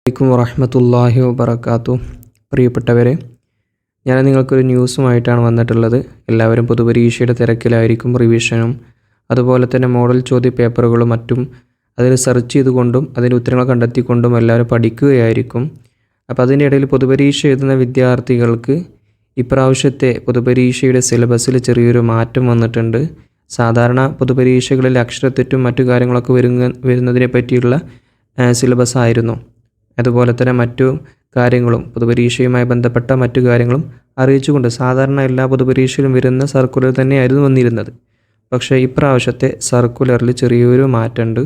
അലൈക്കും വറഹ്മത്തുള്ളാഹി വബറകാതുഹു. പ്രിയപ്പെട്ടവരെ, ഞാൻ നിങ്ങൾക്കൊരു ന്യൂസുമായിട്ടാണ് വന്നിട്ടുള്ളത്. എല്ലാവരും പൊതുപരീക്ഷയുടെ തിരക്കിലായിരിക്കും. റിവിഷനും അതുപോലെ തന്നെ മോഡൽ ചോദ്യ പേപ്പറുകളും മറ്റും അതിൽ സെർച്ച് ചെയ്തുകൊണ്ടും അതിൻ്റെ ഉത്തരങ്ങൾ കണ്ടെത്തിക്കൊണ്ടും എല്ലാവരും പഠിക്കുകയായിരിക്കും. അപ്പോൾ അതിൻ്റെ ഇടയിൽ പൊതുപരീക്ഷ എഴുതുന്ന വിദ്യാർത്ഥികൾക്ക് ഇപ്രാവശ്യത്തെ പൊതുപരീക്ഷയുടെ സിലബസിൽ ചെറിയൊരു മാറ്റം വന്നിട്ടുണ്ട്. സാധാരണ പൊതുപരീക്ഷകളിൽ അക്ഷരത്തെറ്റും മറ്റു കാര്യങ്ങളൊക്കെ വരുന്നതിനെ പറ്റിയുള്ള സിലബസ് ആയിരുന്നു. അതുപോലെ തന്നെ മറ്റു കാര്യങ്ങളും പൊതുപരീക്ഷയുമായി ബന്ധപ്പെട്ട മറ്റു കാര്യങ്ങളും അറിയിച്ചുകൊണ്ട് സാധാരണ എല്ലാ പൊതുപരീക്ഷയിലും വരുന്ന സർക്കുലർ തന്നെയായിരുന്നു വന്നിരുന്നത്. പക്ഷേ ഇപ്രാവശ്യത്തെ സർക്കുലറിൽ ചെറിയൊരു മാറ്റമുണ്ട്.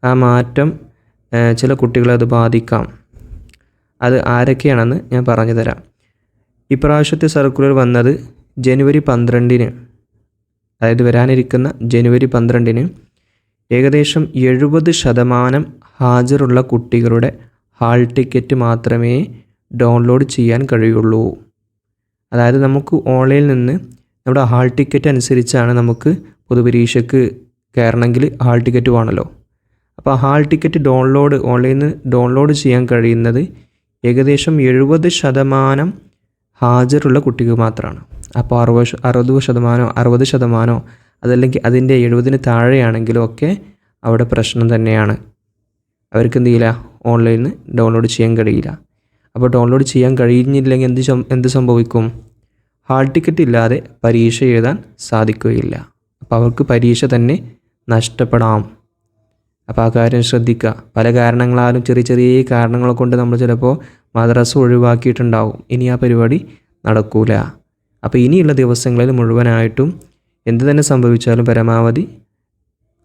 ആ മാറ്റം ചില കുട്ടികളെ അത് ബാധിക്കാം. അത് ആരൊക്കെയാണെന്ന് ഞാൻ പറഞ്ഞു തരാം. ഇപ്രാവശ്യത്തെ സർക്കുലർ വന്നത് ജനുവരി 12-ന്, അതായത് വരാനിരിക്കുന്ന ജനുവരി 12-ന് ഏകദേശം 70% ഹാജറുള്ള കുട്ടികളുടെ ഹാൾ ടിക്കറ്റ് മാത്രമേ ഡൗൺലോഡ് ചെയ്യാൻ കഴിയുള്ളൂ. അതായത് നമുക്ക് ഓൺലൈനിൽ നിന്ന് നമ്മുടെ ഹാൾ ടിക്കറ്റ് അനുസരിച്ചാണ് നമുക്ക് പൊതുപരീക്ഷയ്ക്ക് കയറണമെങ്കിൽ ഹാൾ ടിക്കറ്റ് വേണമല്ലോ. അപ്പോൾ ഹാൾ ടിക്കറ്റ് ഓൺലൈനിൽ നിന്ന് ഡൗൺലോഡ് ചെയ്യാൻ കഴിയുന്നത് ഏകദേശം 70% ഹാജറുള്ള കുട്ടിക്ക് മാത്രമാണ്. അപ്പോൾ 60% അതല്ലെങ്കിൽ അതിൻ്റെ 70-ന് താഴെയാണെങ്കിലും ഒക്കെ അവിടെ പ്രശ്നം തന്നെയാണ്. അവർക്ക് എന്ത് ചെയ്യില്ല, ഓൺലൈനിൽ നിന്ന് ഡൗൺലോഡ് ചെയ്യാൻ കഴിയില്ല. അപ്പോൾ ഡൗൺലോഡ് ചെയ്യാൻ കഴിയുന്നില്ലെങ്കിൽ എന്ത് സംഭവിക്കും? ഹാൾ ടിക്കറ്റ് ഇല്ലാതെ പരീക്ഷ എഴുതാൻ സാധിക്കുകയില്ല. അപ്പോൾ അവർക്ക് പരീക്ഷ തന്നെ നഷ്ടപ്പെടാം. അപ്പോൾ ആ കാര്യം ശ്രദ്ധിക്കുക. പല കാരണങ്ങളാലും ചെറിയ കാരണങ്ങളെ കൊണ്ട് നമ്മൾ ചിലപ്പോൾ മദ്രസ ഒഴിവാക്കിയിട്ടുണ്ടാവും. ഇനി ആ പരിപാടി നടക്കൂല. അപ്പോൾ ഇനിയുള്ള ദിവസങ്ങളിൽ മുഴുവനായിട്ടും എന്ത് തന്നെ സംഭവിച്ചാലും പരമാവധി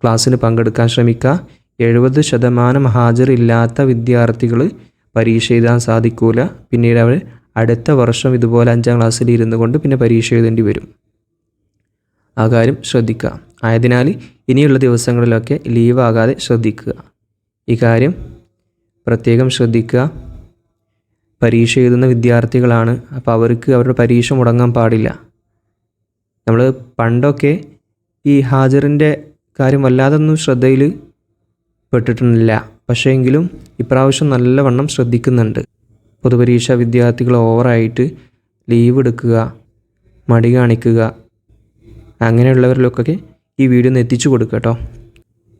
ക്ലാസ്സിന് പങ്കെടുക്കാൻ ശ്രമിക്കുക. 70% ഹാജറില്ലാത്ത വിദ്യാർത്ഥികൾ പരീക്ഷ എഴുതാൻ സാധിക്കൂല. പിന്നീട് അവർ അടുത്ത വർഷം ഇതുപോലെ 5ാം ക്ലാസ്സിൽ ഇരുന്നു കൊണ്ട് പിന്നെ പരീക്ഷ എഴുതേണ്ടി വരും. ആ കാര്യം ശ്രദ്ധിക്കുക. ആയതിനാൽ ഇനിയുള്ള ദിവസങ്ങളിലൊക്കെ ലീവാകാതെ ശ്രദ്ധിക്കുക. ഈ കാര്യം പ്രത്യേകം ശ്രദ്ധിക്കുക. പരീക്ഷ എഴുതുന്ന വിദ്യാർത്ഥികളാണ്. അപ്പോൾ അവർക്ക് അവരുടെ പരീക്ഷ മുടങ്ങാൻ പാടില്ല. നമ്മൾ പണ്ടൊക്കെ ഈ ഹാജറിൻ്റെ കാര്യം വല്ലാതൊന്നും ശ്രദ്ധയിൽ പെട്ടിട്ടില്ല. പക്ഷേ എങ്കിലും ഇപ്രാവശ്യം നല്ലവണ്ണം ശ്രദ്ധിക്കുന്നുണ്ട്. പൊതുപരീക്ഷ വിദ്യാർത്ഥികൾ ഓവറായിട്ട് ലീവ് എടുക്കുക, മടി കാണിക്കുക, അങ്ങനെയുള്ളവരിലൊക്കെ ഈ വീഡിയോ ഒന്ന് എത്തിച്ചു കൊടുക്കുക കേട്ടോ.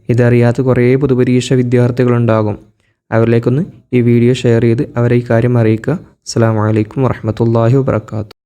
ഇതറിയാത്ത കുറേ പൊതുപരീക്ഷ വിദ്യാർത്ഥികളുണ്ടാകും. അവരിലേക്കൊന്ന് ഈ വീഡിയോ ഷെയർ ചെയ്ത് അവരെ ഈ കാര്യം അറിയിക്കുക. അസ്സലാമു അലൈക്കും വറഹ്മത്തുള്ളാഹി വബറകാതുഹു.